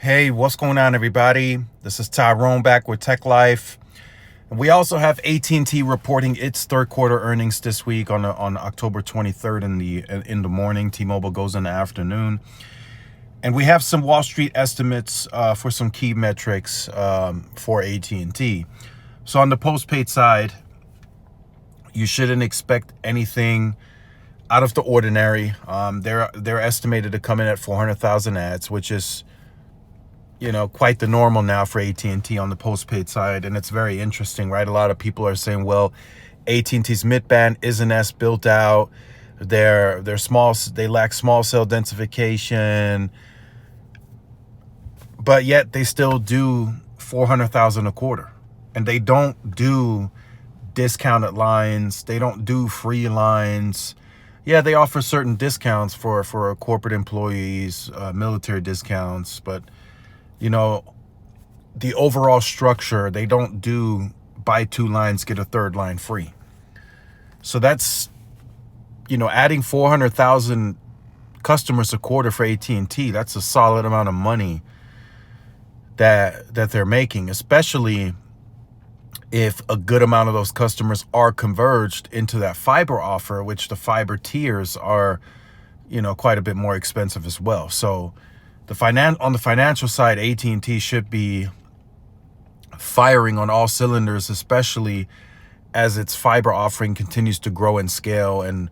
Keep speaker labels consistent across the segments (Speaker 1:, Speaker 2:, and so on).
Speaker 1: Hey, what's going on, everybody? This is Tyrone back with Tech Life. And we also have AT&T reporting its third quarter earnings this week on October 23rd in the morning. T-Mobile goes in the afternoon. And we have some Wall Street estimates for some key metrics for AT&T. So on the postpaid side, you shouldn't expect anything out of the ordinary. They're estimated to come in at 400,000 ads, which is quite the normal now for AT&T on the postpaid side. And it's very interesting, right? A lot of people are saying, well, AT&T's midband isn't as built out. They're small. They lack small cell densification, but yet they still do 400,000 a quarter. And they don't do discounted lines. They don't do free lines. Yeah, they offer certain discounts for corporate employees, military discounts, but the overall structure, they don't do buy two lines, get a third line free. So that's, adding 400,000 customers a quarter for AT&T. That's a solid amount of money that they're making, especially if a good amount of those customers are converged into that fiber offer, which the fiber tiers are, quite a bit more expensive as well. So on the financial side, AT&T should be firing on all cylinders, especially as its fiber offering continues to grow and scale. And,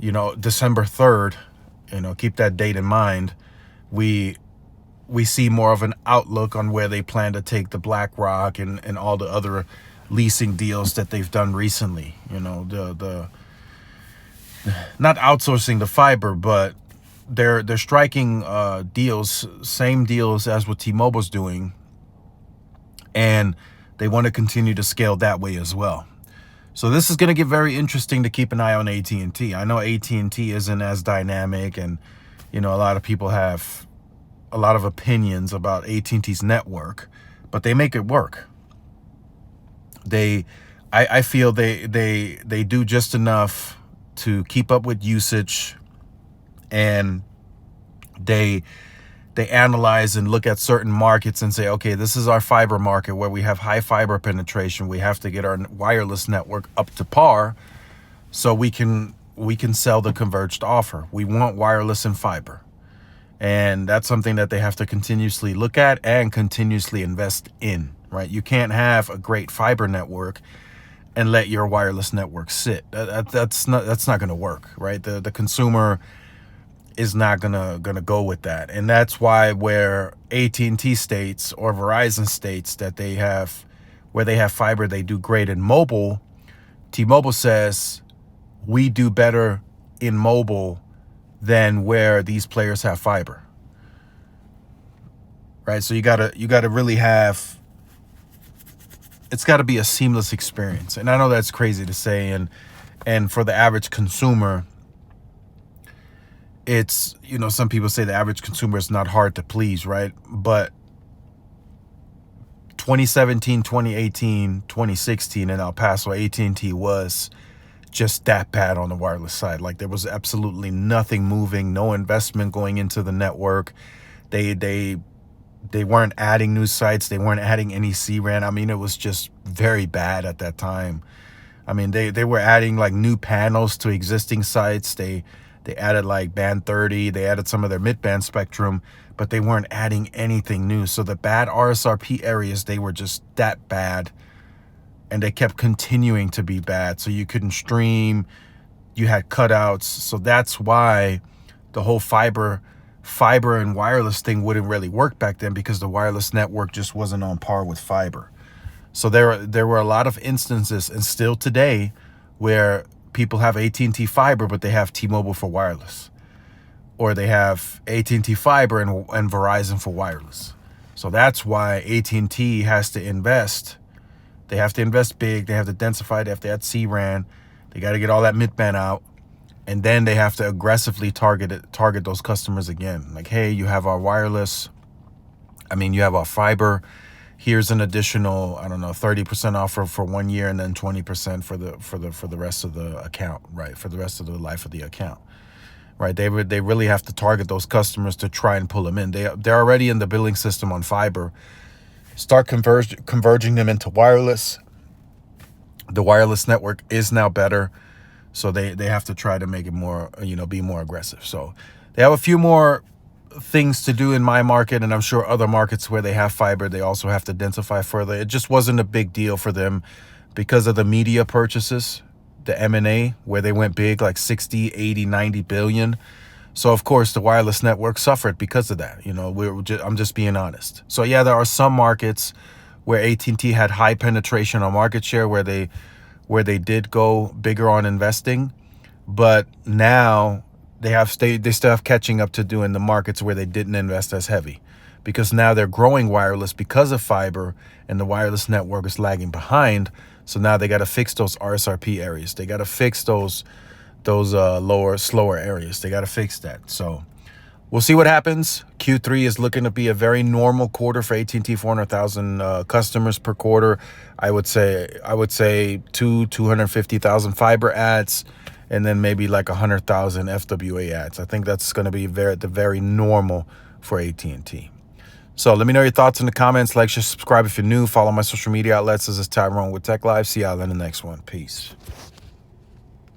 Speaker 1: December 3rd, keep that date in mind, we see more of an outlook on where they plan to take the BlackRock and all the other leasing deals that they've done recently. The not outsourcing the fiber, but they're striking deals, same deals as what T-Mobile's doing, and they want to continue to scale that way as well. So this is going to get very interesting to keep an eye on AT&T. I know AT&T isn't as dynamic, and a lot of people have a lot of opinions about AT&T's network, but they make it work. I feel they do just enough to keep up with usage. And they analyze and look at certain markets and say, okay, this is our fiber market where we have high fiber penetration. We have to get our wireless network up to par so we can sell the converged offer. We want wireless and fiber. And that's something that they have to continuously look at and continuously invest in, right? You can't have a great fiber network and let your wireless network sit. That's not going to work, right? The consumer is not gonna go with that. And that's why where AT&T states or Verizon states that where they have fiber, they do great in mobile. T-Mobile says we do better in mobile than where these players have fiber, right? So you gotta really have, it's gotta be a seamless experience. And I know that's crazy to say, and for the average consumer, it's, some people say the average consumer is not hard to please, right? But 2017, 2018, 2016 in El Paso, AT&T was just that bad on the wireless side. Like, there was absolutely nothing moving, no investment going into the network. They weren't adding new sites. They weren't adding any C-RAN. I mean, it was just very bad at that time. I mean, they were adding like new panels to existing sites. They added like band 30. They added some of their mid-band spectrum, but they weren't adding anything new. So the bad RSRP areas, they were just that bad, and they kept continuing to be bad. So you couldn't stream. You had cutouts. So that's why the whole fiber and wireless thing wouldn't really work back then, because the wireless network just wasn't on par with fiber. So there were a lot of instances, and still today, where people have AT&T fiber, but they have T-Mobile for wireless, or they have AT&T fiber and Verizon for wireless. So that's why AT&T has to invest. They have to invest big. They have to densify. They have to add C-RAN. They got to get all that mid-band out, and then they have to aggressively target those customers again. Like, hey, you have our wireless. You have our fiber. Here's an additional, 30% offer for 1 year, and then 20% for the rest of the account, right? For the rest of the life of the account. right? They really have to target those customers to try and pull them in. They're already in the billing system on fiber. Start converging them into wireless. The wireless network is now better, so they have to try to make it more, be more aggressive. So they have a few more things to do in my market, and I'm sure other markets where they have fiber, they also have to densify further. It just wasn't a big deal for them because of the media purchases, the M&A, where they went big, like 60, 80, 90 billion. So of course the wireless network suffered because of that. I'm just being honest. So yeah, there are some markets where AT&T had high penetration on market share, where they did go bigger on investing, but now they still have catching up to do in the markets where they didn't invest as heavy, because now they're growing wireless because of fiber, and the wireless network is lagging behind. So now they got to fix those RSRP areas. They got to fix those slower areas. They got to fix that. So we'll see what happens. Q3 is looking to be a very normal quarter for AT&T. 400,000 customers per quarter. I would say 250,000 fiber ads, and then maybe like 100,000 FWA ads. I think that's going to be the very normal for AT&T. So let me know your thoughts in the comments. Like, share, subscribe if you're new. Follow my social media outlets. This is Tyrone with Tech Live. See y'all in the next one. Peace.